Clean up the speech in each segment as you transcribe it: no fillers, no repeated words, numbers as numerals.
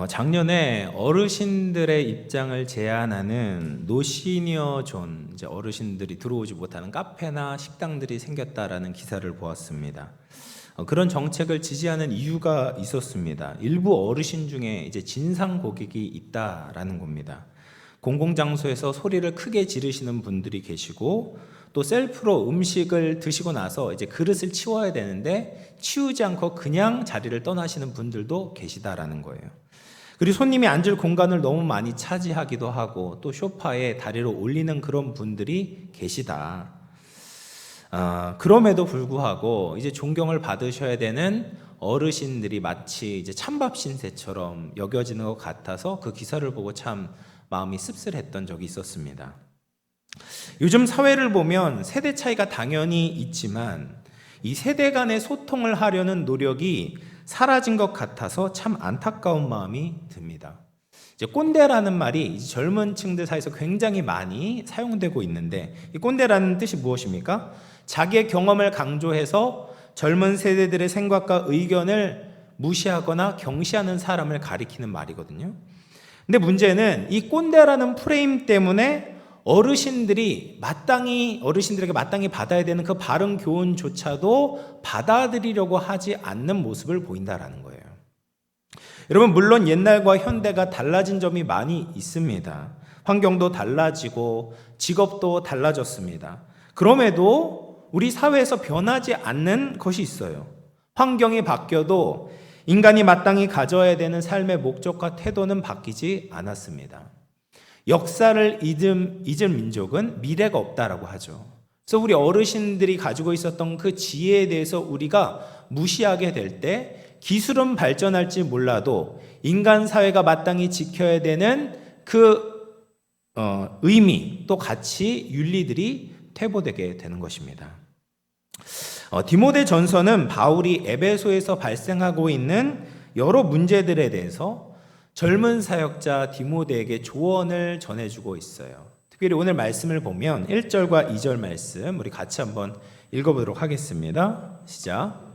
작년에 어르신들의 입장을 제한하는 노시니어 존, 이제 어르신들이 들어오지 못하는 카페나 식당들이 생겼다라는 기사를 보았습니다. 그런 정책을 지지하는 이유가 있었습니다. 일부 어르신 중에 이제 진상 고객이 있다라는 겁니다. 공공장소에서 소리를 크게 지르시는 분들이 계시고, 또 셀프로 음식을 드시고 나서 이제 그릇을 치워야 되는데 치우지 않고 그냥 자리를 떠나시는 분들도 계시다라는 거예요. 그리고 손님이 앉을 공간을 너무 많이 차지하기도 하고, 또 소파에 다리를 올리는 그런 분들이 계시다. 그럼에도 불구하고 이제 존경을 받으셔야 되는 어르신들이 마치 이제 찬밥 신세처럼 여겨지는 것 같아서 그 기사를 보고 참 마음이 씁쓸했던 적이 있었습니다. 요즘 사회를 보면 세대 차이가 당연히 있지만 이 세대 간의 소통을 하려는 노력이 사라진 것 같아서 참 안타까운 마음이 듭니다. 이제 꼰대라는 말이 이제 젊은 층들 사이에서 굉장히 많이 사용되고 있는데, 이 꼰대라는 뜻이 무엇입니까? 자기의 경험을 강조해서 젊은 세대들의 생각과 의견을 무시하거나 경시하는 사람을 가리키는 말이거든요. 근데 문제는 이 꼰대라는 프레임 때문에 어르신들에게 마땅히 받아야 되는 그 바른 교훈조차도 받아들이려고 하지 않는 모습을 보인다라는 거예요. 여러분, 물론 옛날과 현대가 달라진 점이 많이 있습니다. 환경도 달라지고 직업도 달라졌습니다. 그럼에도 우리 사회에서 변하지 않는 것이 있어요. 환경이 바뀌어도 인간이 마땅히 가져야 되는 삶의 목적과 태도는 바뀌지 않았습니다. 역사를 잊은 민족은 미래가 없다라고 하죠. 그래서 우리 어르신들이 가지고 있었던 그 지혜에 대해서 우리가 무시하게 될 때 기술은 발전할지 몰라도 인간 사회가 마땅히 지켜야 되는 그 의미, 또 가치, 윤리들이 퇴보되게 되는 것입니다. 디모데 전서는 바울이 에베소에서 발생하고 있는 여러 문제들에 대해서 젊은 사역자 디모데에게 조언을 전해주고 있어요. 특별히 오늘 말씀을 보면 1절과 2절 말씀 우리 같이 한번 읽어보도록 하겠습니다. 시작.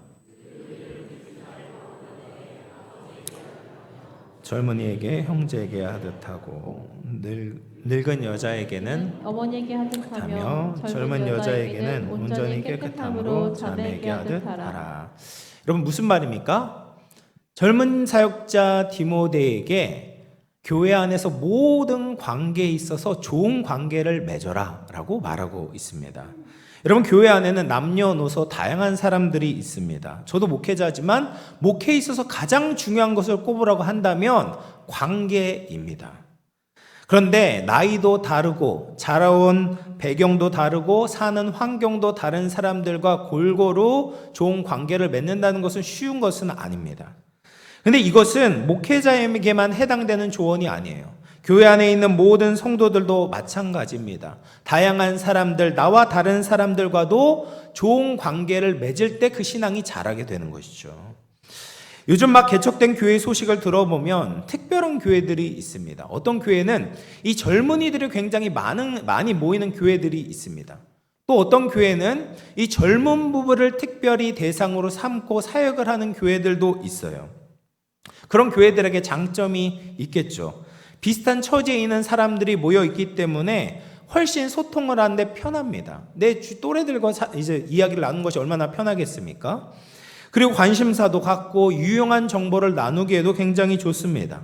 젊은이에게 형제에게 하듯 하고 늙은 여자에게는 어머니에게 하듯 하며 젊은 여자에게는 온전히 깨끗함으로 자매에게 하듯 하라. 여러분, 무슨 말입니까? 젊은 사역자 디모데에게 교회 안에서 모든 관계에 있어서 좋은 관계를 맺어라 라고 말하고 있습니다. 여러분, 교회 안에는 남녀노소 다양한 사람들이 있습니다. 저도 목회자지만 목회에 있어서 가장 중요한 것을 꼽으라고 한다면 관계입니다. 그런데 나이도 다르고 자라온 배경도 다르고 사는 환경도 다른 사람들과 골고루 좋은 관계를 맺는다는 것은 쉬운 것은 아닙니다. 근데 이것은 목회자에게만 해당되는 조언이 아니에요. 교회 안에 있는 모든 성도들도 마찬가지입니다. 다양한 사람들, 나와 다른 사람들과도 좋은 관계를 맺을 때 그 신앙이 자라게 되는 것이죠. 요즘 막 개척된 교회 소식을 들어보면 특별한 교회들이 있습니다. 어떤 교회는 이 젊은이들이 굉장히 많이 모이는 교회들이 있습니다. 또 어떤 교회는 이 젊은 부부를 특별히 대상으로 삼고 사역을 하는 교회들도 있어요. 그런 교회들에게 장점이 있겠죠. 비슷한 처지에 있는 사람들이 모여 있기 때문에 훨씬 소통을 하는데 편합니다. 내 또래들과 이제 이야기를 나누는 것이 얼마나 편하겠습니까? 그리고 관심사도 갖고 유용한 정보를 나누기에도 굉장히 좋습니다.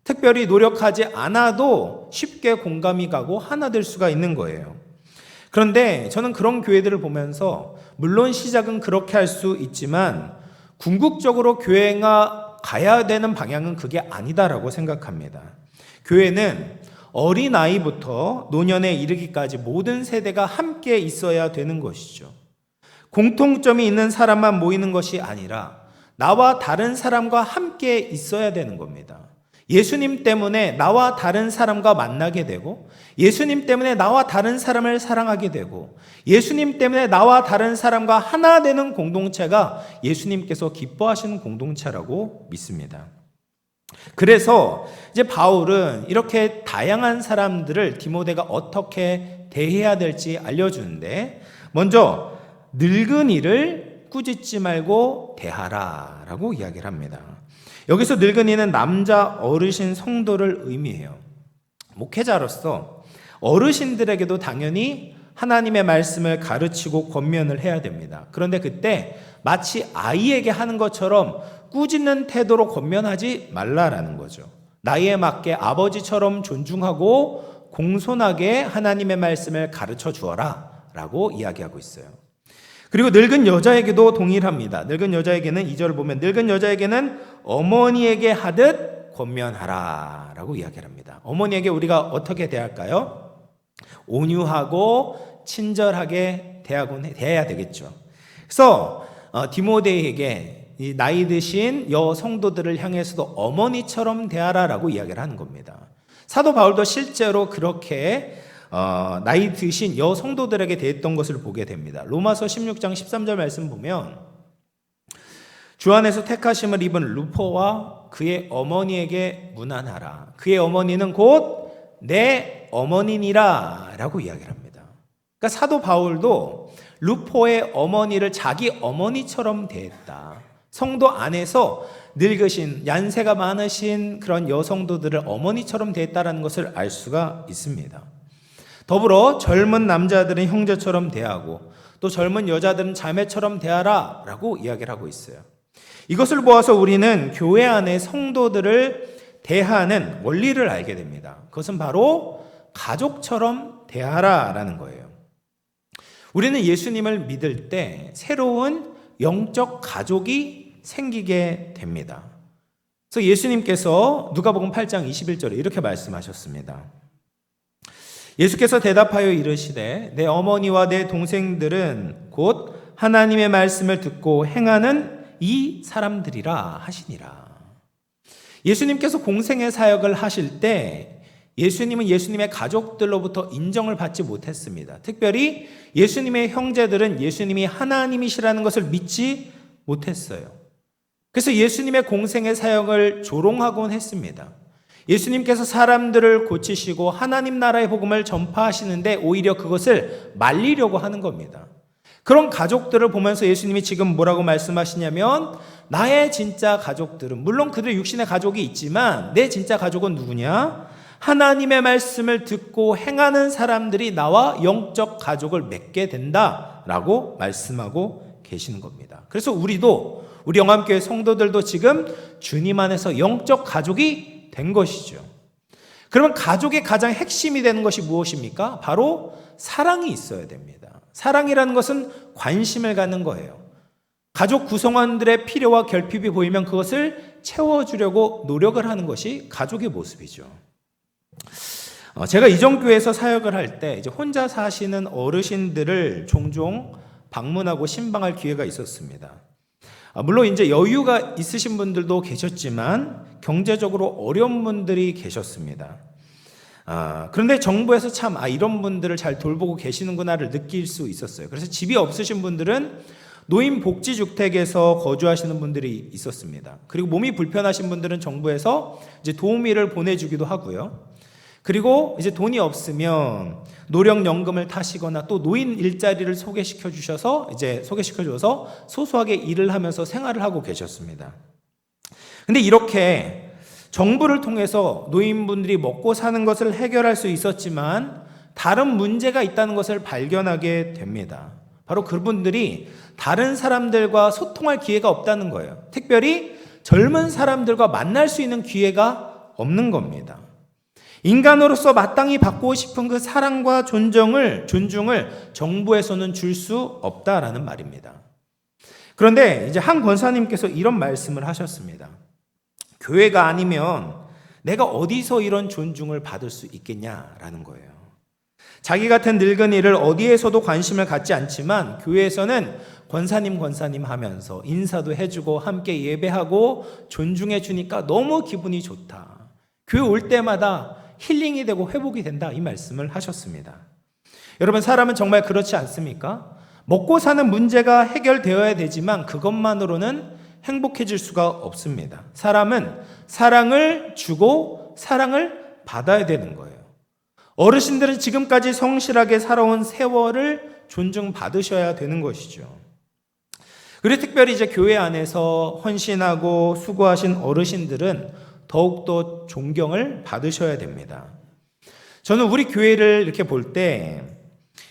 특별히 노력하지 않아도 쉽게 공감이 가고 하나 될 수가 있는 거예요. 그런데 저는 그런 교회들을 보면서 물론 시작은 그렇게 할 수 있지만 궁극적으로 교회가 가야 되는 방향은 그게 아니다라고 생각합니다. 교회는 어린아이부터 노년에 이르기까지 모든 세대가 함께 있어야 되는 것이죠. 공통점이 있는 사람만 모이는 것이 아니라 나와 다른 사람과 함께 있어야 되는 겁니다. 예수님 때문에 나와 다른 사람과 만나게 되고, 예수님 때문에 나와 다른 사람을 사랑하게 되고, 예수님 때문에 나와 다른 사람과 하나 되는 공동체가 예수님께서 기뻐하시는 공동체라고 믿습니다. 그래서 이제 바울은 이렇게 다양한 사람들을 디모데가 어떻게 대해야 될지 알려주는데, 먼저 늙은이를 꾸짖지 말고 대하라 라고 이야기를 합니다. 여기서 늙은이는 남자 어르신 성도를 의미해요. 목회자로서 어르신들에게도 당연히 하나님의 말씀을 가르치고 권면을 해야 됩니다. 그런데 그때 마치 아이에게 하는 것처럼 꾸짖는 태도로 권면하지 말라라는 거죠. 나이에 맞게 아버지처럼 존중하고 공손하게 하나님의 말씀을 가르쳐 주어라 라고 이야기하고 있어요. 그리고 늙은 여자에게도 동일합니다. 늙은 여자에게는 2절을 보면 늙은 여자에게는 어머니에게 하듯 권면하라 라고 이야기를 합니다. 어머니에게 우리가 어떻게 대할까요? 온유하고 친절하게 대해야 되겠죠. 그래서 디모데에게 이 나이 드신 여성도들을 향해서도 어머니처럼 대하라라고 이야기를 하는 겁니다. 사도 바울도 실제로 그렇게 나이 드신 여성도들에게 대했던 것을 보게 됩니다. 로마서 16장 13절 말씀 보면 주 안에서 택하심을 입은 루포와 그의 어머니에게 문안하라. 그의 어머니는 곧 내 어머니니라 라고 이야기를 합니다. 그러니까 사도 바울도 루포의 어머니를 자기 어머니처럼 대했다. 성도 안에서 늙으신 연세가 많으신 그런 여성도들을 어머니처럼 대했다라는 것을 알 수가 있습니다. 더불어 젊은 남자들은 형제처럼 대하고 또 젊은 여자들은 자매처럼 대하라 라고 이야기를 하고 있어요. 이것을 보아서 우리는 교회 안에 성도들을 대하는 원리를 알게 됩니다. 그것은 바로 가족처럼 대하라라는 거예요. 우리는 예수님을 믿을 때 새로운 영적 가족이 생기게 됩니다. 그래서 예수님께서 누가복음 8장 21절에 이렇게 말씀하셨습니다. 예수께서 대답하여 이르시되 내 어머니와 내 동생들은 곧 하나님의 말씀을 듣고 행하는 이 사람들이라 하시니라. 예수님께서 공생의 사역을 하실 때 예수님은 예수님의 가족들로부터 인정을 받지 못했습니다. 특별히 예수님의 형제들은 예수님이 하나님이시라는 것을 믿지 못했어요. 그래서 예수님의 공생의 사역을 조롱하곤 했습니다. 예수님께서 사람들을 고치시고 하나님 나라의 복음을 전파하시는데 오히려 그것을 말리려고 하는 겁니다. 그런 가족들을 보면서 예수님이 지금 뭐라고 말씀하시냐면 나의 진짜 가족들은 물론 그들 육신의 가족이 있지만 내 진짜 가족은 누구냐? 하나님의 말씀을 듣고 행하는 사람들이 나와 영적 가족을 맺게 된다라고 말씀하고 계시는 겁니다. 그래서 우리도 우리 영암교회 성도들도 지금 주님 안에서 영적 가족이 된 것이죠. 그러면 가족의 가장 핵심이 되는 것이 무엇입니까? 바로 사랑이 있어야 됩니다. 사랑이라는 것은 관심을 갖는 거예요. 가족 구성원들의 필요와 결핍이 보이면 그것을 채워주려고 노력을 하는 것이 가족의 모습이죠. 제가 이전교회에서 사역을 할 때 이제 혼자 사시는 어르신들을 종종 방문하고 신방할 기회가 있었습니다. 물론 이제 여유가 있으신 분들도 계셨지만 경제적으로 어려운 분들이 계셨습니다. 그런데 정부에서 참 이런 분들을 잘 돌보고 계시는구나를 느낄 수 있었어요. 그래서 집이 없으신 분들은 노인복지주택에서 거주하시는 분들이 있었습니다. 그리고 몸이 불편하신 분들은 정부에서 이제 도우미를 보내주기도 하고요. 그리고 이제 돈이 없으면 노령연금을 타시거나 또 노인 일자리를 소개시켜 주셔서 소소하게 일을 하면서 생활을 하고 계셨습니다. 근데 이렇게 정부를 통해서 노인분들이 먹고 사는 것을 해결할 수 있었지만 다른 문제가 있다는 것을 발견하게 됩니다. 바로 그분들이 다른 사람들과 소통할 기회가 없다는 거예요. 특별히 젊은 사람들과 만날 수 있는 기회가 없는 겁니다. 인간으로서 마땅히 받고 싶은 그 사랑과 존중을 정부에서는 줄 수 없다라는 말입니다. 그런데 이제 한 권사님께서 이런 말씀을 하셨습니다. 교회가 아니면 내가 어디서 이런 존중을 받을 수 있겠냐라는 거예요. 자기 같은 늙은이를 어디에서도 관심을 갖지 않지만 교회에서는 권사님 하면서 인사도 해주고 함께 예배하고 존중해 주니까 너무 기분이 좋다. 교회 올 때마다 힐링이 되고 회복이 된다. 이 말씀을 하셨습니다. 여러분, 사람은 정말 그렇지 않습니까? 먹고 사는 문제가 해결되어야 되지만 그것만으로는 행복해질 수가 없습니다. 사람은 사랑을 주고 사랑을 받아야 되는 거예요. 어르신들은 지금까지 성실하게 살아온 세월을 존중받으셔야 되는 것이죠. 그리고 특별히 이제 교회 안에서 헌신하고 수고하신 어르신들은 더욱더 존경을 받으셔야 됩니다. 저는 우리 교회를 이렇게 볼 때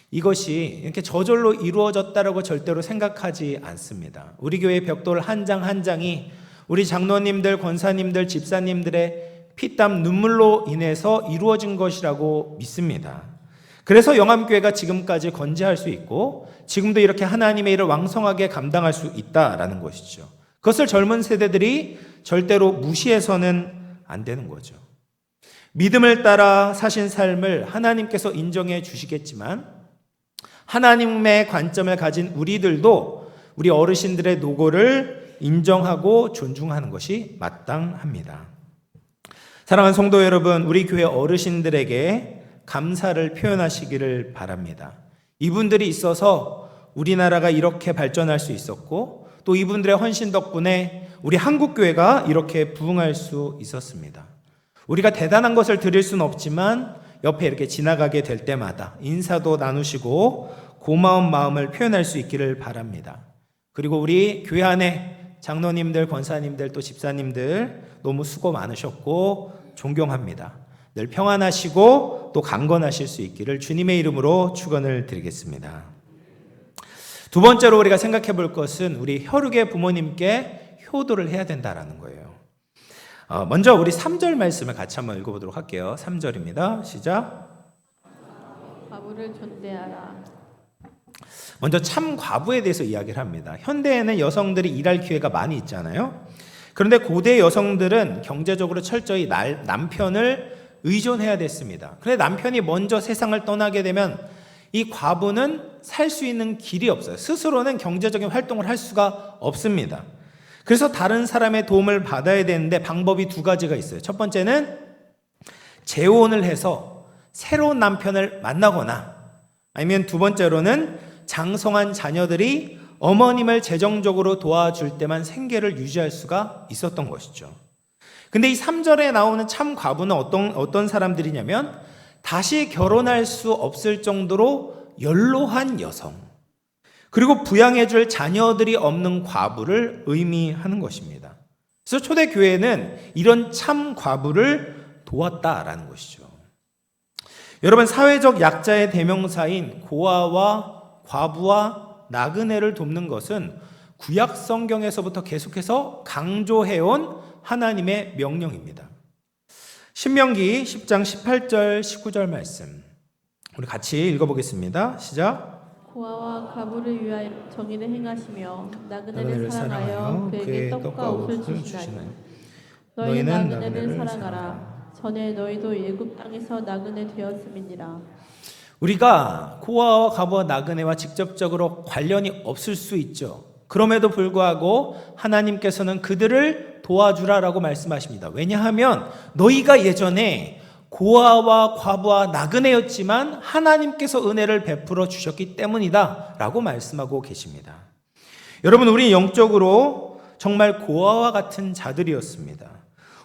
이것이 이렇게 저절로 이루어졌다라고 절대로 생각하지 않습니다. 우리 교회 벽돌 한 장 한 장이 우리 장로님들, 권사님들, 집사님들의 피땀 눈물로 인해서 이루어진 것이라고 믿습니다. 그래서 영암교회가 지금까지 건재할 수 있고 지금도 이렇게 하나님의 일을 왕성하게 감당할 수 있다라는 것이죠. 그것을 젊은 세대들이 절대로 무시해서는 안 되는 거죠. 믿음을 따라 사신 삶을 하나님께서 인정해 주시겠지만 하나님의 관점을 가진 우리들도 우리 어르신들의 노고를 인정하고 존중하는 것이 마땅합니다. 사랑하는 성도 여러분, 우리 교회 어르신들에게 감사를 표현하시기를 바랍니다. 이분들이 있어서 우리나라가 이렇게 발전할 수 있었고 또 이분들의 헌신 덕분에 우리 한국교회가 이렇게 부흥할 수 있었습니다. 우리가 대단한 것을 드릴 수는 없지만 옆에 이렇게 지나가게 될 때마다 인사도 나누시고 고마운 마음을 표현할 수 있기를 바랍니다. 그리고 우리 교회 안에 장로님들, 권사님들, 또 집사님들 너무 수고 많으셨고 존경합니다. 늘 평안하시고 또 강건하실 수 있기를 주님의 이름으로 축원을 드리겠습니다. 두 번째로 우리가 생각해 볼 것은 우리 혈육의 부모님께 효도를 해야 된다라는 거예요. 먼저 우리 3절 말씀을 같이 한번 읽어보도록 할게요. 3절입니다. 시작. 과부를 존대하라. 먼저 참 과부에 대해서 이야기를 합니다. 현대에는 여성들이 일할 기회가 많이 있잖아요. 그런데 고대 여성들은 경제적으로 철저히 남편을 의존해야 됐습니다. 그런데 남편이 먼저 세상을 떠나게 되면 이 과부는 살 수 있는 길이 없어요. 스스로는 경제적인 활동을 할 수가 없습니다. 그래서 다른 사람의 도움을 받아야 되는데 방법이 두 가지가 있어요. 첫 번째는 재혼을 해서 새로운 남편을 만나거나 아니면 두 번째로는 장성한 자녀들이 어머님을 재정적으로 도와줄 때만 생계를 유지할 수가 있었던 것이죠. 근데 이 3절에 나오는 참 과부는 어떤 사람들이냐면 다시 결혼할 수 없을 정도로 연로한 여성, 그리고 부양해줄 자녀들이 없는 과부를 의미하는 것입니다. 그래서 초대교회는 이런 참 과부를 도왔다라는 것이죠. 여러분, 사회적 약자의 대명사인 고아와 과부와 나그네를 돕는 것은 구약 성경에서부터 계속해서 강조해온 하나님의 명령입니다. 신명기 10장 18절 19절 말씀 우리 같이 읽어보겠습니다. 시작. 고아와 과부를 위하여 정의를 행하시며 나그네를 사랑하여 그에게 떡과 옷을 주시나니 너희는 나그네를 사랑하라. 전에 너희도 일곱 땅에서 나그네 되었음이니라. 우리가 고아와 과부와 나그네와 직접적으로 관련이 없을 수 있죠. 그럼에도 불구하고 하나님께서는 그들을 도와주라라고 말씀하십니다. 왜냐하면 너희가 예전에 고아와 과부와 나그네였지만 하나님께서 은혜를 베풀어 주셨기 때문이다 라고 말씀하고 계십니다. 여러분, 우리 영적으로 정말 고아와 같은 자들이었습니다.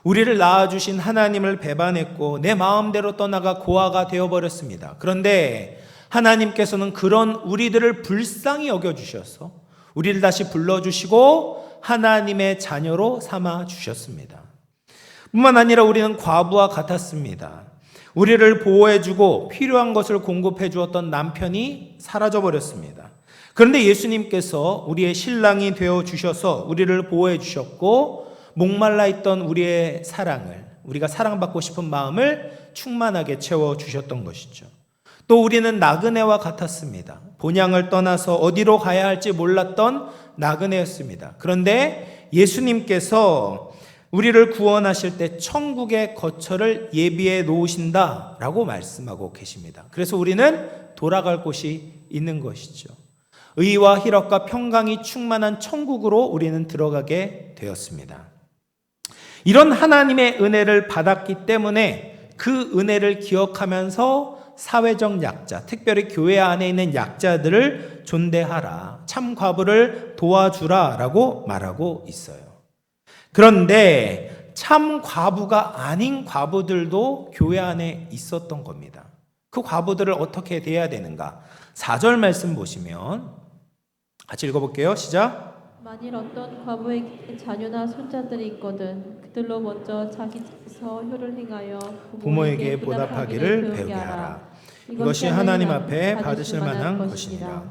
우리를 낳아주신 하나님을 배반했고 내 마음대로 떠나가 고아가 되어버렸습니다. 그런데 하나님께서는 그런 우리들을 불쌍히 여겨주셔서 우리를 다시 불러주시고 하나님의 자녀로 삼아주셨습니다. 뿐만 아니라 우리는 과부와 같았습니다. 우리를 보호해주고 필요한 것을 공급해 주었던 남편이 사라져버렸습니다. 그런데 예수님께서 우리의 신랑이 되어주셔서 우리를 보호해 주셨고 목말라 있던 우리의 사랑을, 우리가 사랑받고 싶은 마음을 충만하게 채워주셨던 것이죠. 또 우리는 나그네와 같았습니다. 본향을 떠나서 어디로 가야 할지 몰랐던 나그네였습니다. 그런데 예수님께서 우리를 구원하실 때 천국의 거처를 예비해 놓으신다라고 말씀하고 계십니다. 그래서 우리는 돌아갈 곳이 있는 것이죠. 의와 희락과 평강이 충만한 천국으로 우리는 들어가게 되었습니다. 이런 하나님의 은혜를 받았기 때문에 그 은혜를 기억하면서 사회적 약자, 특별히 교회 안에 있는 약자들을 존대하라, 참 과부를 도와주라 라고 말하고 있어요. 그런데 참 과부가 아닌 과부들도 교회 안에 있었던 겁니다. 그 과부들을 어떻게 대해야 되는가? 4절 말씀 보시면 같이 읽어볼게요. 시작. 만일 어떤 과부에게 자녀나 손자들이 있거든 그들로 먼저 자기 집에서 효를 행하여 부모에게 보답하기를 배우게 하라. 이것이 하나님 앞에 받으실 만한 것이니라.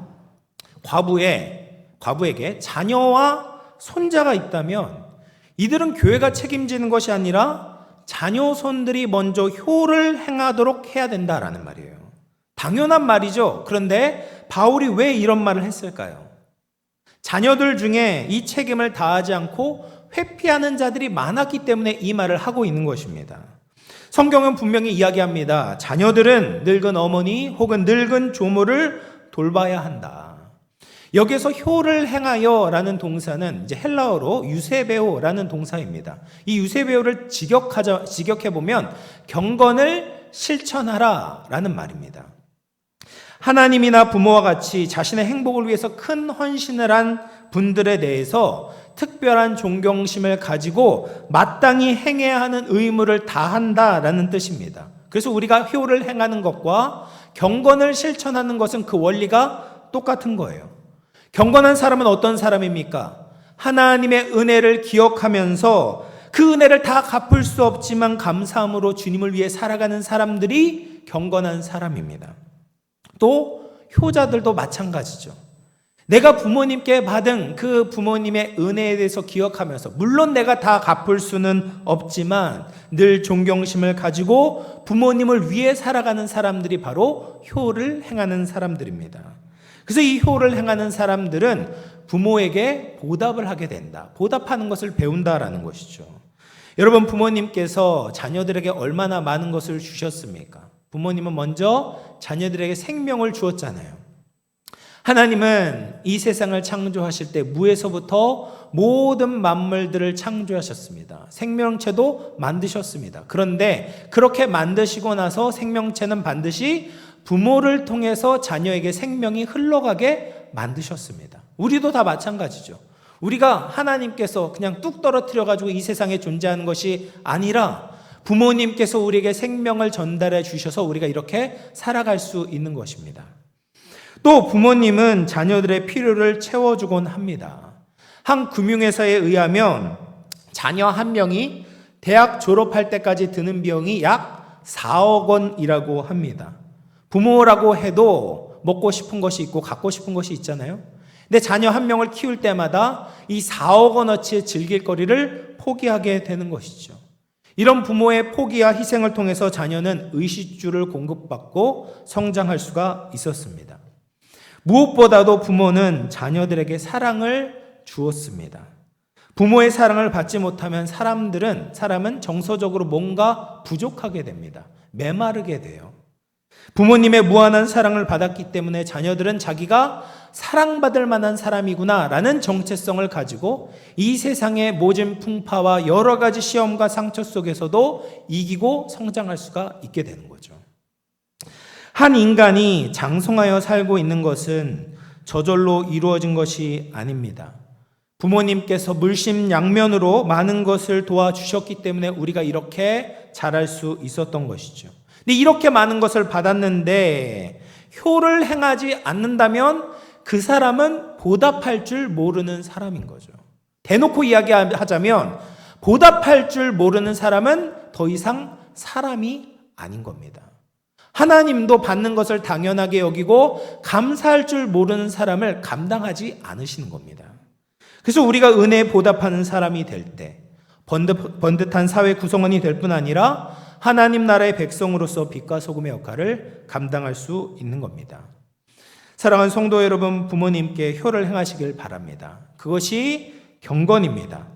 과부에게 자녀와 손자가 있다면 이들은 교회가 책임지는 것이 아니라 자녀손들이 먼저 효를 행하도록 해야 된다라는 말이에요. 당연한 말이죠. 그런데 바울이 왜 이런 말을 했을까요? 자녀들 중에 이 책임을 다하지 않고 회피하는 자들이 많았기 때문에 이 말을 하고 있는 것입니다. 성경은 분명히 이야기합니다. 자녀들은 늙은 어머니 혹은 늙은 조모를 돌봐야 한다. 여기서 효를 행하여 라는 동사는 이제 헬라어로 유세베오라는 동사입니다. 이 유세베오를 직역해보면 경건을 실천하라 라는 말입니다. 하나님이나 부모와 같이 자신의 행복을 위해서 큰 헌신을 한 분들에 대해서 특별한 존경심을 가지고 마땅히 행해야 하는 의무를 다한다라는 뜻입니다. 그래서 우리가 효를 행하는 것과 경건을 실천하는 것은 그 원리가 똑같은 거예요. 경건한 사람은 어떤 사람입니까? 하나님의 은혜를 기억하면서 그 은혜를 다 갚을 수 없지만 감사함으로 주님을 위해 살아가는 사람들이 경건한 사람입니다. 또 효자들도 마찬가지죠. 내가 부모님께 받은 그 부모님의 은혜에 대해서 기억하면서 물론 내가 다 갚을 수는 없지만 늘 존경심을 가지고 부모님을 위해 살아가는 사람들이 바로 효를 행하는 사람들입니다. 그래서 이 효를 행하는 사람들은 부모에게 보답을 하게 된다. 보답하는 것을 배운다라는 것이죠. 여러분, 부모님께서 자녀들에게 얼마나 많은 것을 주셨습니까? 부모님은 먼저 자녀들에게 생명을 주었잖아요. 하나님은 이 세상을 창조하실 때 무에서부터 모든 만물들을 창조하셨습니다. 생명체도 만드셨습니다. 그런데 그렇게 만드시고 나서 생명체는 반드시 부모를 통해서 자녀에게 생명이 흘러가게 만드셨습니다. 우리도 다 마찬가지죠. 우리가 하나님께서 그냥 뚝 떨어뜨려가지고 이 세상에 존재하는 것이 아니라 부모님께서 우리에게 생명을 전달해 주셔서 우리가 이렇게 살아갈 수 있는 것입니다. 또 부모님은 자녀들의 필요를 채워주곤 합니다. 한 금융회사에 의하면 자녀 한 명이 대학 졸업할 때까지 드는 비용이 약 4억 원이라고 합니다. 부모라고 해도 먹고 싶은 것이 있고 갖고 싶은 것이 있잖아요. 근데 자녀 한 명을 키울 때마다 이 4억 원어치의 즐길 거리를 포기하게 되는 것이죠. 이런 부모의 포기와 희생을 통해서 자녀는 의식주를 공급받고 성장할 수가 있었습니다. 무엇보다도 부모는 자녀들에게 사랑을 주었습니다. 부모의 사랑을 받지 못하면 사람은 정서적으로 뭔가 부족하게 됩니다. 메마르게 돼요. 부모님의 무한한 사랑을 받았기 때문에 자녀들은 자기가 사랑받을 만한 사람이구나 라는 정체성을 가지고 이 세상의 모진 풍파와 여러 가지 시험과 상처 속에서도 이기고 성장할 수가 있게 되는 거죠. 한 인간이 장성하여 살고 있는 것은 저절로 이루어진 것이 아닙니다. 부모님께서 물심양면으로 많은 것을 도와주셨기 때문에 우리가 이렇게 자랄 수 있었던 것이죠. 근데 이렇게 많은 것을 받았는데 효를 행하지 않는다면 그 사람은 보답할 줄 모르는 사람인 거죠. 대놓고 이야기하자면 보답할 줄 모르는 사람은 더 이상 사람이 아닌 겁니다. 하나님도 받는 것을 당연하게 여기고 감사할 줄 모르는 사람을 감당하지 않으시는 겁니다. 그래서 우리가 은혜에 보답하는 사람이 될 때 번듯한 사회 구성원이 될 뿐 아니라 하나님 나라의 백성으로서 빛과 소금의 역할을 감당할 수 있는 겁니다. 사랑하는 성도 여러분, 부모님께 효를 행하시길 바랍니다. 그것이 경건입니다.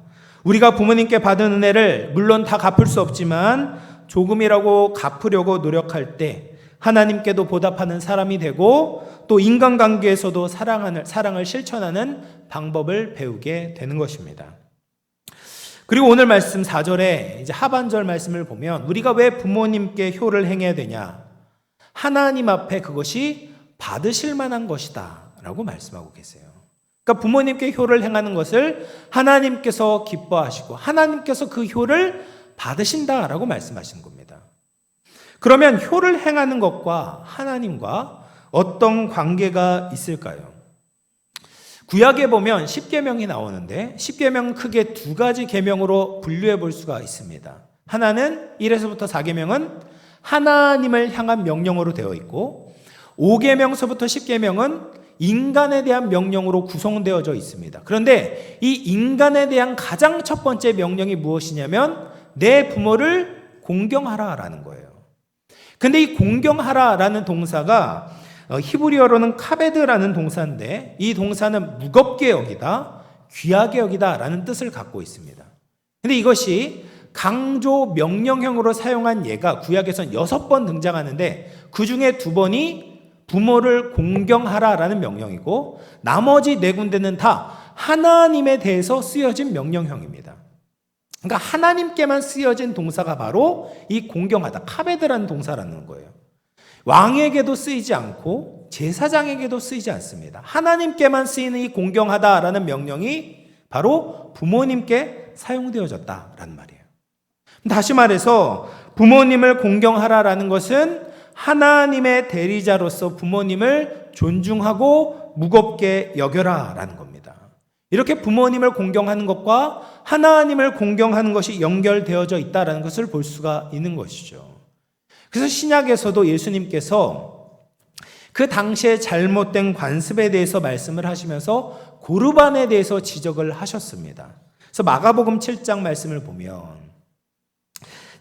우리가 부모님께 받은 은혜를 물론 다 갚을 수 없지만 조금이라고 갚으려고 노력할 때 하나님께도 보답하는 사람이 되고 또 인간관계에서도 사랑을 실천하는 방법을 배우게 되는 것입니다. 그리고 오늘 말씀 4절에 이제 하반절 말씀을 보면 우리가 왜 부모님께 효를 행해야 되냐? 하나님 앞에 그것이 받으실 만한 것이다 라고 말씀하고 계세요. 그러니까 부모님께 효를 행하는 것을 하나님께서 기뻐하시고 하나님께서 그 효를 받으신다라고 말씀하시는 겁니다. 그러면 효를 행하는 것과 하나님과 어떤 관계가 있을까요? 구약에 보면 10계명이 나오는데 10계명은 크게 두 가지 계명으로 분류해 볼 수가 있습니다. 하나는 1에서부터 4계명은 하나님을 향한 명령으로 되어 있고 5계명서부터 10계명은 인간에 대한 명령으로 구성되어져 있습니다. 그런데 이 인간에 대한 가장 첫 번째 명령이 무엇이냐면 내 부모를 공경하라라는 거예요. 근데 이 공경하라라는 동사가 히브리어로는 카베드라는 동사인데 이 동사는 무겁게 여기다, 귀하게 여기다 라는 뜻을 갖고 있습니다. 근데 이것이 강조 명령형으로 사용한 예가 구약에서는 6번 등장하는데 그 중에 2번이 부모를 공경하라라는 명령이고 나머지 4군데는 다 하나님에 대해서 쓰여진 명령형입니다. 그러니까 하나님께만 쓰여진 동사가 바로 이 공경하다, 카베드라는 동사라는 거예요. 왕에게도 쓰이지 않고 제사장에게도 쓰이지 않습니다. 하나님께만 쓰이는 이 공경하다라는 명령이 바로 부모님께 사용되어졌다라는 말이에요. 다시 말해서 부모님을 공경하라라는 것은 하나님의 대리자로서 부모님을 존중하고 무겁게 여겨라라는 겁니다. 이렇게 부모님을 공경하는 것과 하나님을 공경하는 것이 연결되어져 있다는 것을 볼 수가 있는 것이죠. 그래서 신약에서도 예수님께서 그 당시에 잘못된 관습에 대해서 말씀을 하시면서 고르반에 대해서 지적을 하셨습니다. 그래서 마가복음 7장 말씀을 보면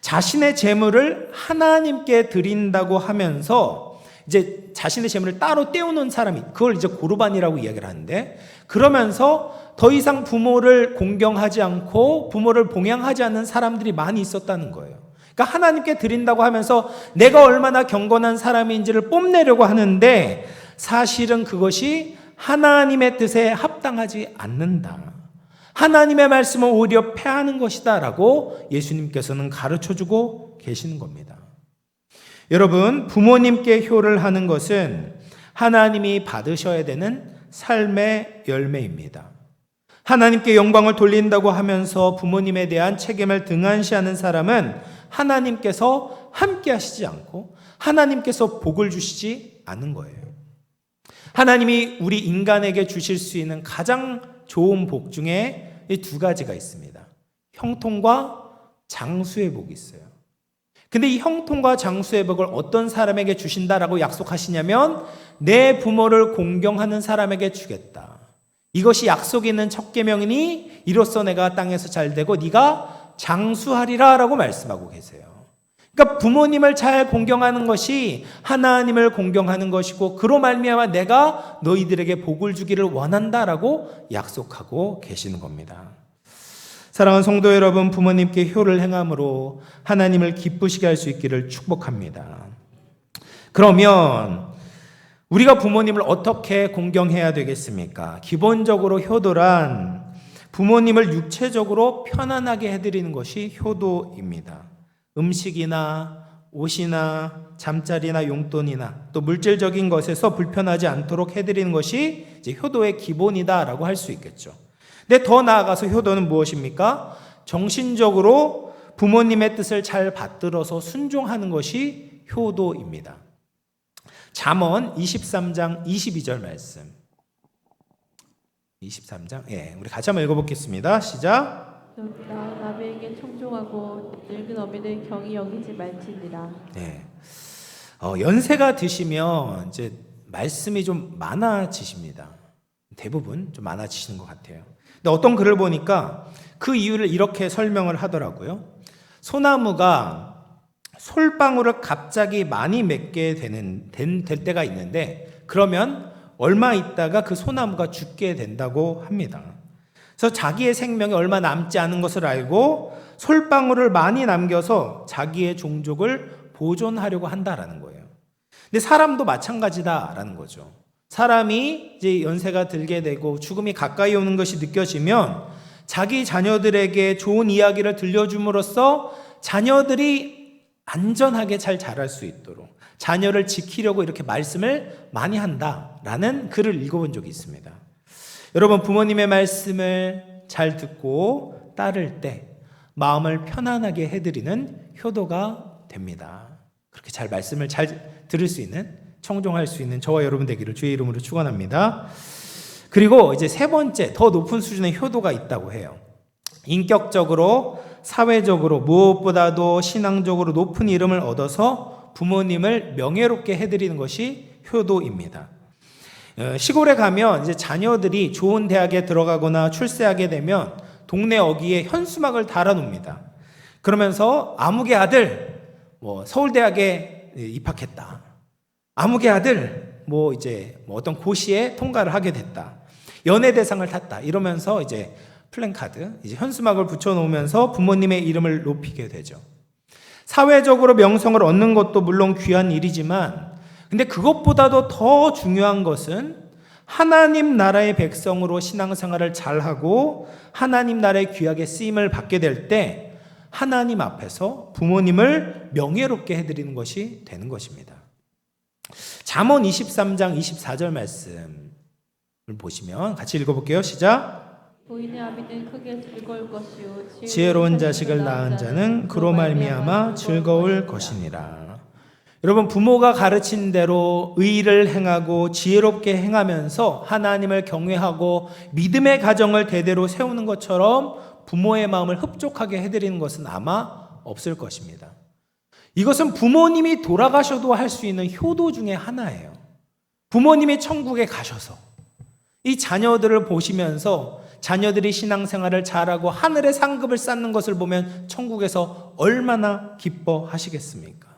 자신의 재물을 하나님께 드린다고 하면서 이제 자신의 재물을 따로 떼우는 사람이 그걸 이제 고르반이라고 이야기를 하는데 그러면서 더 이상 부모를 공경하지 않고 부모를 봉양하지 않는 사람들이 많이 있었다는 거예요. 그러니까 하나님께 드린다고 하면서 내가 얼마나 경건한 사람인지를 뽐내려고 하는데 사실은 그것이 하나님의 뜻에 합당하지 않는다. 하나님의 말씀을 오히려 폐하는 것이다 라고 예수님께서는 가르쳐주고 계시는 겁니다. 여러분, 부모님께 효를 하는 것은 하나님이 받으셔야 되는 삶의 열매입니다. 하나님께 영광을 돌린다고 하면서 부모님에 대한 책임을 등한시하는 사람은 하나님께서 함께 하시지 않고 하나님께서 복을 주시지 않는 거예요. 하나님이 우리 인간에게 주실 수 있는 가장 좋은 복 중에 이 2가지가 있습니다. 형통과 장수의 복이 있어요. 근데 이 형통과 장수의 복을 어떤 사람에게 주신다라고 약속하시냐면 내 부모를 공경하는 사람에게 주겠다. 이것이 약속이 있는 첫 계명이니 이로써 내가 땅에서 잘 되고 네가 장수하리라 라고 말씀하고 계세요. 그러니까 부모님을 잘 공경하는 것이 하나님을 공경하는 것이고 그로 말미암아 내가 너희들에게 복을 주기를 원한다라고 약속하고 계시는 겁니다. 사랑하는 성도 여러분, 부모님께 효를 행함으로 하나님을 기쁘시게 할 수 있기를 축복합니다. 그러면 우리가 부모님을 어떻게 공경해야 되겠습니까? 기본적으로 효도란 부모님을 육체적으로 편안하게 해드리는 것이 효도입니다. 음식이나 옷이나 잠자리나 용돈이나 또 물질적인 것에서 불편하지 않도록 해드리는 것이 이제 효도의 기본이다라고 할 수 있겠죠. 근데 더 나아가서 효도는 무엇입니까? 정신적으로 부모님의 뜻을 잘 받들어서 순종하는 것이 효도입니다. 잠언 23장 22절 말씀. 23장. 예, 우리 같이 한번 읽어보겠습니다. 시작. 남에게 청종하고 늙은 어미를 경히 여기지 말지니라. 네. 연세가 드시면 이제 말씀이 좀 많아지십니다. 대부분 좀 많아지시는 것 같아요. 근데 어떤 글을 보니까 그 이유를 이렇게 설명을 하더라고요. 소나무가 솔방울을 갑자기 많이 맺게 될 때가 있는데 그러면 얼마 있다가 그 소나무가 죽게 된다고 합니다. 그래서 자기의 생명이 얼마 남지 않은 것을 알고 솔방울을 많이 남겨서 자기의 종족을 보존하려고 한다라는 거예요. 근데 사람도 마찬가지다라는 거죠. 사람이 이제 연세가 들게 되고 죽음이 가까이 오는 것이 느껴지면 자기 자녀들에게 좋은 이야기를 들려줌으로써 자녀들이 안전하게 잘 자랄 수 있도록 자녀를 지키려고 이렇게 말씀을 많이 한다라는 글을 읽어본 적이 있습니다. 여러분, 부모님의 말씀을 잘 듣고 따를 때 마음을 편안하게 해드리는 효도가 됩니다. 그렇게 잘 말씀을 잘 들을 수 있는, 청종할 수 있는 저와 여러분 되기를 주의 이름으로 축원합니다. 그리고 이제 세 번째, 더 높은 수준의 효도가 있다고 해요. 인격적으로, 사회적으로, 무엇보다도 신앙적으로 높은 이름을 얻어서 부모님을 명예롭게 해드리는 것이 효도입니다. 시골에 가면 이제 자녀들이 좋은 대학에 들어가거나 출세하게 되면 동네 어귀에 현수막을 달아놓습니다. 그러면서 아무개 아들 서울대학에 입학했다. 아무개 아들 어떤 고시에 통과를 하게 됐다. 연예대상을 탔다. 이러면서 이제 플랜카드, 이제 현수막을 붙여놓으면서 부모님의 이름을 높이게 되죠. 사회적으로 명성을 얻는 것도 물론 귀한 일이지만, 근데 그것보다도 더 중요한 것은 하나님 나라의 백성으로 신앙생활을 잘하고 하나님 나라의 귀하게 쓰임을 받게 될 때 하나님 앞에서 부모님을 명예롭게 해드리는 것이 되는 것입니다. 잠언 23장 24절 말씀을 보시면 같이 읽어볼게요. 시작. 부인의 아비는 크게 즐거울 것이요 지혜로운 자식을 낳은 자는 그로 말미암아 즐거울 것이니라. 여러분, 부모가 가르친 대로 의를 행하고 지혜롭게 행하면서 하나님을 경외하고 믿음의 가정을 대대로 세우는 것처럼 부모의 마음을 흡족하게 해드리는 것은 아마 없을 것입니다. 이것은 부모님이 돌아가셔도 할 수 있는 효도 중에 하나예요. 부모님이 천국에 가셔서 이 자녀들을 보시면서 자녀들이 신앙생활을 잘하고 하늘의 상급을 쌓는 것을 보면 천국에서 얼마나 기뻐하시겠습니까?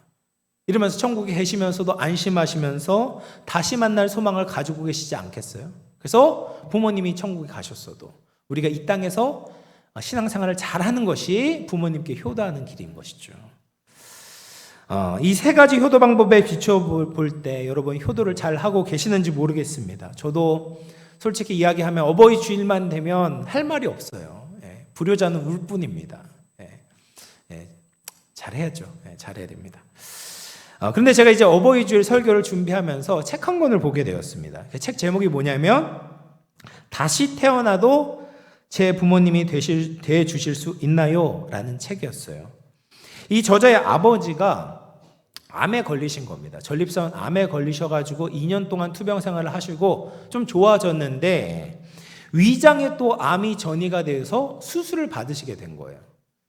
이러면서 천국에 계시면서도 안심하시면서 다시 만날 소망을 가지고 계시지 않겠어요? 그래서 부모님이 천국에 가셨어도 우리가 이 땅에서 신앙생활을 잘하는 것이 부모님께 효도하는 길인 것이죠. 이 세 가지 효도 방법에 비춰볼 때 여러분 효도를 잘 하고 계시는지 모르겠습니다. 저도 솔직히 이야기하면 어버이 주일만 되면 할 말이 없어요. 불효자는 울 뿐입니다. 잘해야죠. 잘해야 됩니다. 그런데 제가 이제 어버이 주일 설교를 준비하면서 책 한 권을 보게 되었습니다. 그 책 제목이 뭐냐면 다시 태어나도 제 부모님이 돼 주실 수 있나요? 라는 책이었어요. 이 저자의 아버지가 암에 걸리신 겁니다. 전립선 암에 걸리셔가지고 2년 동안 투병 생활을 하시고 좀 좋아졌는데 위장에 또 암이 전이가 돼서 수술을 받으시게 된 거예요.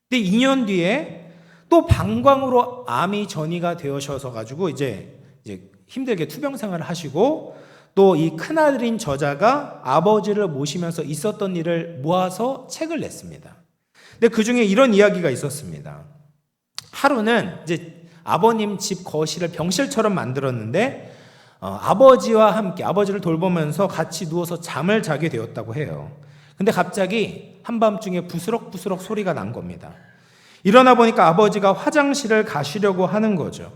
근데 2년 뒤에 또 방광으로 암이 전이가 되셔서 가지고 이제 힘들게 투병 생활을 하시고 또 이 큰아들인 저자가 아버지를 모시면서 있었던 일을 모아서 책을 냈습니다. 근데 그 중에 이런 이야기가 있었습니다. 하루는 이제 아버님 집 거실을 병실처럼 만들었는데 아버지와 함께 아버지를 돌보면서 같이 누워서 잠을 자게 되었다고 해요. 근데 갑자기 한밤중에 부스럭부스럭 소리가 난 겁니다. 일어나 보니까 아버지가 화장실을 가시려고 하는 거죠.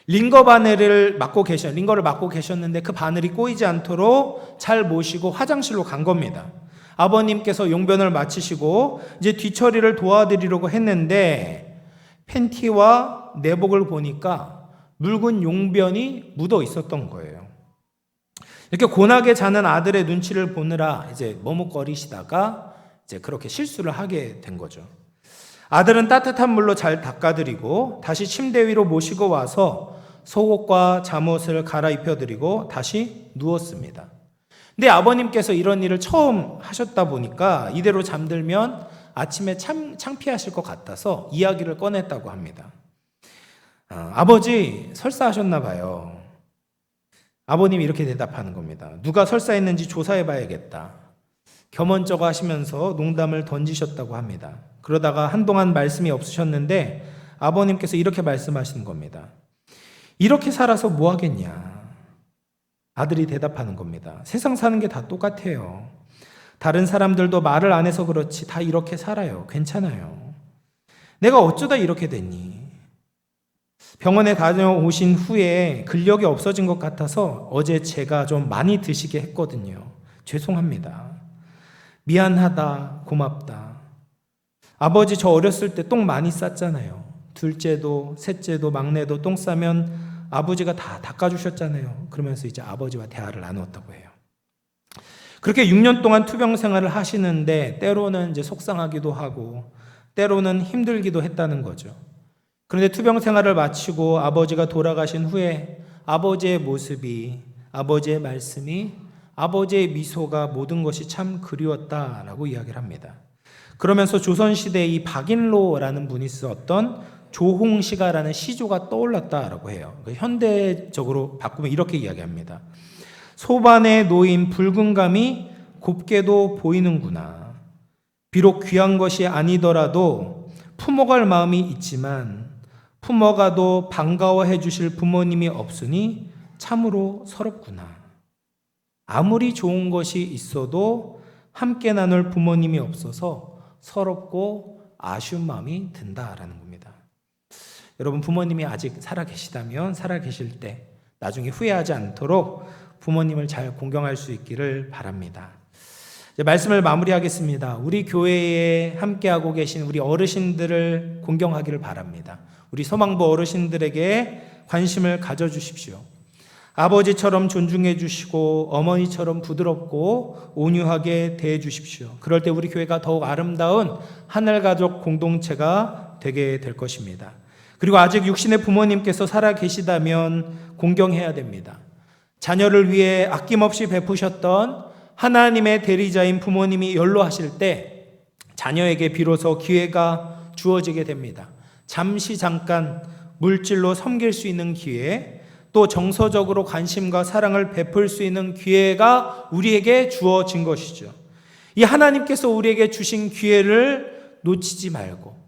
링거를 맡고 계셨는데 그 바늘이 꼬이지 않도록 잘 모시고 화장실로 간 겁니다. 아버님께서 용변을 마치시고 이제 뒤처리를 도와드리려고 했는데 팬티와 내복을 보니까 묽은 용변이 묻어 있었던 거예요. 이렇게 고나게 자는 아들의 눈치를 보느라 이제 머뭇거리시다가 이제 그렇게 실수를 하게 된 거죠. 아들은 따뜻한 물로 잘 닦아드리고 다시 침대 위로 모시고 와서 속옷과 잠옷을 갈아입혀드리고 다시 누웠습니다. 근데 아버님께서 이런 일을 처음 하셨다 보니까 이대로 잠들면 아침에 창피하실 것 같아서 이야기를 꺼냈다고 합니다. 아버지 설사하셨나 봐요. 아버님이 이렇게 대답하는 겁니다. 누가 설사했는지 조사해 봐야겠다. 겸언쩍어 하시면서 농담을 던지셨다고 합니다. 그러다가 한동안 말씀이 없으셨는데 아버님께서 이렇게 말씀하시는 겁니다. 이렇게 살아서 뭐 하겠냐. 아들이 대답하는 겁니다. 세상 사는 게 다 똑같아요. 다른 사람들도 말을 안 해서 그렇지 다 이렇게 살아요. 괜찮아요. 내가 어쩌다 이렇게 됐니? 병원에 다녀오신 후에 근력이 없어진 것 같아서 어제 제가 좀 많이 드시게 했거든요. 죄송합니다. 미안하다, 고맙다. 아버지 저 어렸을 때 똥 많이 쌌잖아요. 둘째도 셋째도 막내도 똥 싸면 아버지가 다 닦아주셨잖아요. 그러면서 이제 아버지와 대화를 나누었다고 해요. 그렇게 6년 동안 투병 생활을 하시는데 때로는 이제 속상하기도 하고 때로는 힘들기도 했다는 거죠. 그런데 투병 생활을 마치고 아버지가 돌아가신 후에 아버지의 모습이, 아버지의 말씀이 아버지의 미소가 모든 것이 참 그리웠다라고 이야기를 합니다. 그러면서 조선시대에 이 박인로라는 분이 썼던 조홍시가라는 시조가 떠올랐다라고 해요. 현대적으로 바꾸면 이렇게 이야기합니다. 소반에 놓인 붉은 감이 곱게도 보이는구나. 비록 귀한 것이 아니더라도 품어갈 마음이 있지만 품어가도 반가워해 주실 부모님이 없으니 참으로 서럽구나. 아무리 좋은 것이 있어도 함께 나눌 부모님이 없어서 서럽고 아쉬운 마음이 든다라는 겁니다. 여러분, 부모님이 아직 살아계시다면 살아계실 때 나중에 후회하지 않도록 부모님을 잘 공경할 수 있기를 바랍니다. 이제 말씀을 마무리하겠습니다. 우리 교회에 함께하고 계신 우리 어르신들을 공경하기를 바랍니다. 우리 소망부 어르신들에게 관심을 가져주십시오. 아버지처럼 존중해 주시고 어머니처럼 부드럽고 온유하게 대해 주십시오. 그럴 때 우리 교회가 더욱 아름다운 하늘가족 공동체가 되게 될 것입니다. 그리고 아직 육신의 부모님께서 살아 계시다면 공경해야 됩니다. 자녀를 위해 아낌없이 베푸셨던 하나님의 대리자인 부모님이 연로하실 때 자녀에게 비로소 기회가 주어지게 됩니다. 잠깐 물질로 섬길 수 있는 기회, 또 정서적으로 관심과 사랑을 베풀 수 있는 기회가 우리에게 주어진 것이죠. 이 하나님께서 우리에게 주신 기회를 놓치지 말고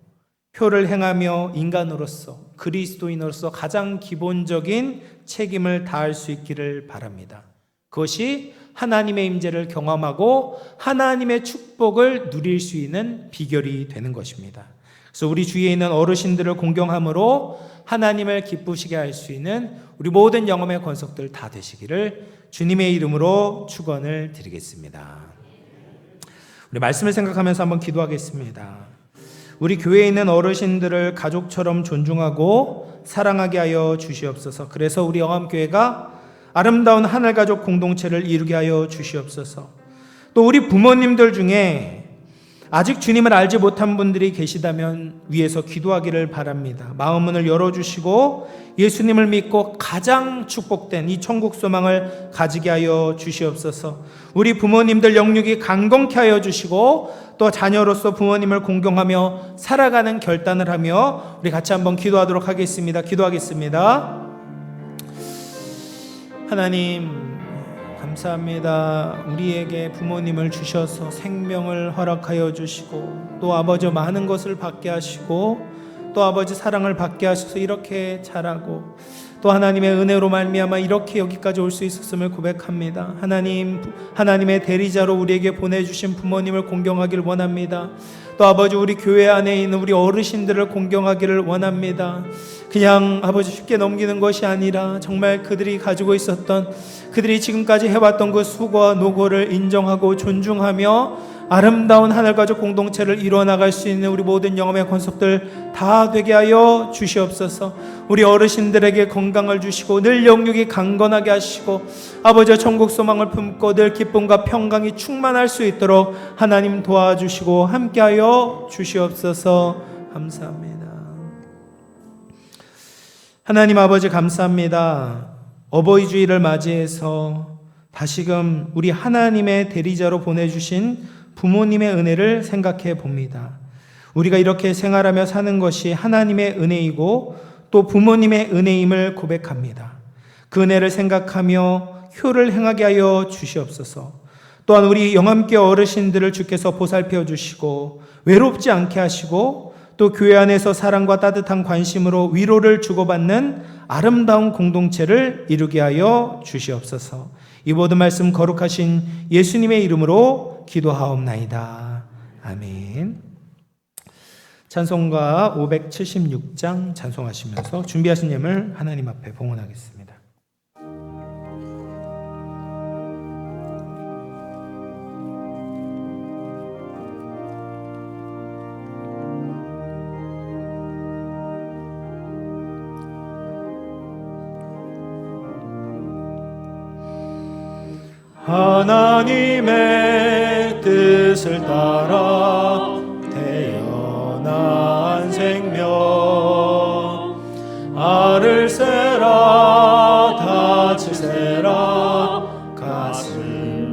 표를 행하며 인간으로서 그리스도인으로서 가장 기본적인 책임을 다할 수 있기를 바랍니다. 그것이 하나님의 임재를 경험하고 하나님의 축복을 누릴 수 있는 비결이 되는 것입니다. 그래서 우리 주위에 있는 어르신들을 공경함으로 하나님을 기쁘시게 할 수 있는 우리 모든 영혼의 권속들 다 되시기를 주님의 이름으로 축원을 드리겠습니다. 우리 말씀을 생각하면서 한번 기도하겠습니다. 우리 교회에 있는 어르신들을 가족처럼 존중하고 사랑하게 하여 주시옵소서. 그래서 우리 영암교회가 아름다운 하늘가족 공동체를 이루게 하여 주시옵소서. 또 우리 부모님들 중에 아직 주님을 알지 못한 분들이 계시다면 위에서 기도하기를 바랍니다. 마음문을 열어주시고 예수님을 믿고 가장 축복된 이 천국 소망을 가지게 하여 주시옵소서. 우리 부모님들 영육이 강건케 하여 주시고 또 자녀로서 부모님을 공경하며 살아가는 결단을 하며 우리 같이 한번 기도하도록 하겠습니다. 기도하겠습니다. 하나님 감사합니다. 우리에게 부모님을 주셔서 생명을 허락하여 주시고 또 아버지 많은 것을 받게 하시고 또 아버지 사랑을 받게 하셔서 이렇게 자라고 또 하나님의 은혜로 말미암아 이렇게 여기까지 올 수 있었음을 고백합니다. 하나님의 대리자로 우리에게 보내주신 부모님을 공경하기를 원합니다. 또 아버지 우리 교회 안에 있는 우리 어르신들을 공경하기를 원합니다. 그냥 아버지 쉽게 넘기는 것이 아니라 정말 그들이 가지고 있었던 그들이 지금까지 해왔던 그 수고와 노고를 인정하고 존중하며 아름다운 하늘가족 공동체를 이루어나갈 수 있는 우리 모든 영혼의 권속들 다 되게 하여 주시옵소서. 우리 어르신들에게 건강을 주시고 늘 영육이 강건하게 하시고 아버지의 천국 소망을 품고 늘 기쁨과 평강이 충만할 수 있도록 하나님 도와주시고 함께하여 주시옵소서. 감사합니다. 하나님 아버지 감사합니다. 어버이 주일을 맞이해서 다시금 우리 하나님의 대리자로 보내주신 부모님의 은혜를 생각해 봅니다. 우리가 이렇게 생활하며 사는 것이 하나님의 은혜이고 또 부모님의 은혜임을 고백합니다. 그 은혜를 생각하며 효를 행하게 하여 주시옵소서. 또한 우리 영암교회 어르신들을 주께서 보살펴 주시고 외롭지 않게 하시고 또 교회 안에서 사랑과 따뜻한 관심으로 위로를 주고받는 아름다운 공동체를 이루게 하여 주시옵소서. 이 모든 말씀 거룩하신 예수님의 이름으로 기도하옵나이다. 아멘. 찬송가 576장 찬송하시면서 준비하신 예물 하나님 앞에 봉헌하겠습니다. 하나님의 뜻을 따라 태어난 생명 알을 세라 다칠 세라 가슴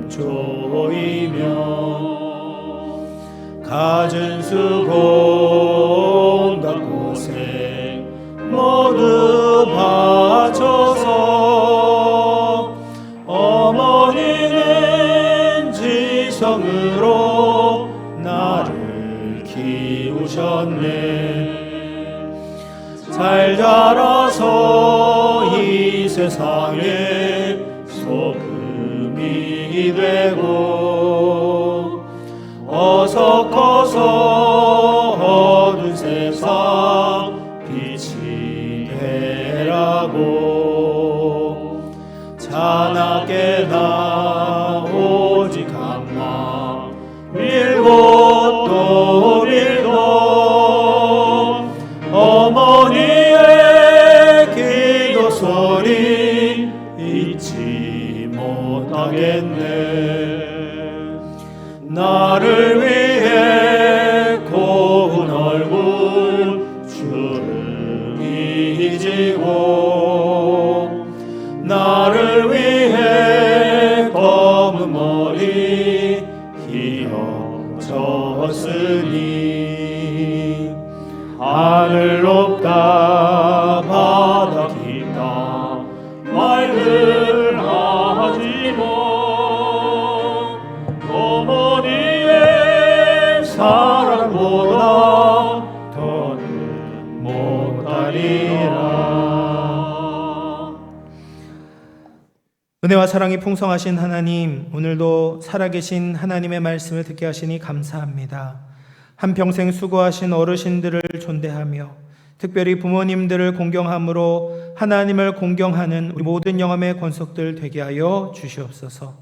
평생 모두 바쳐서 어머니는 지성으로 나를 키우셨네. 잘 자라서 이 세상에 소금이 되고 어서 커서 어두운 세상 빛이 되라고. 자나깨 나 오직 한마 밀고 또 밀고 어머니의 기도 소리 잊지 못하겠네. 나를 위해 고운 얼굴 주름이 지고 나를 위해 검은 머리 휘어졌으니 하늘 높다 바다 깊다 말을 하지만 어머니의 사랑보다 더는 못하리라. 은혜와 사랑이 풍성하신 하나님, 오늘도 살아계신 하나님의 말씀을 듣게 하시니 감사합니다. 한평생 수고하신 어르신들을 존대하며 특별히 부모님들을 공경함으로 하나님을 공경하는 우리 모든 영혼의 권속들 되게 하여 주시옵소서.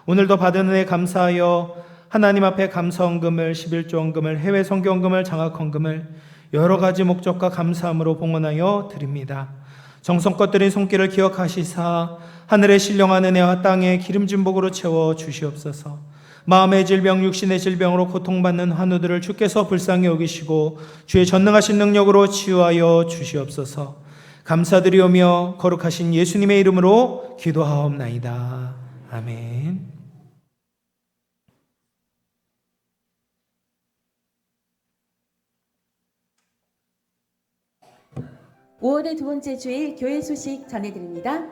오늘도 받은 은혜 감사하여 하나님 앞에 감사헌금을, 11조헌금을, 해외 선교헌금을, 장학헌금을 여러 가지 목적과 감사함으로 봉헌하여 드립니다. 정성껏 드린 손길을 기억하시사 하늘의 신령한 은혜와 땅의 기름진 복으로 채워 주시옵소서. 마음의 질병, 육신의 질병으로 고통받는 환우들을 주께서 불쌍히 여기시고 주의 전능하신 능력으로 치유하여 주시옵소서. 감사드리오며 거룩하신 예수님의 이름으로 기도하옵나이다. 아멘. 5월의 두 번째 주일 교회 소식 전해드립니다.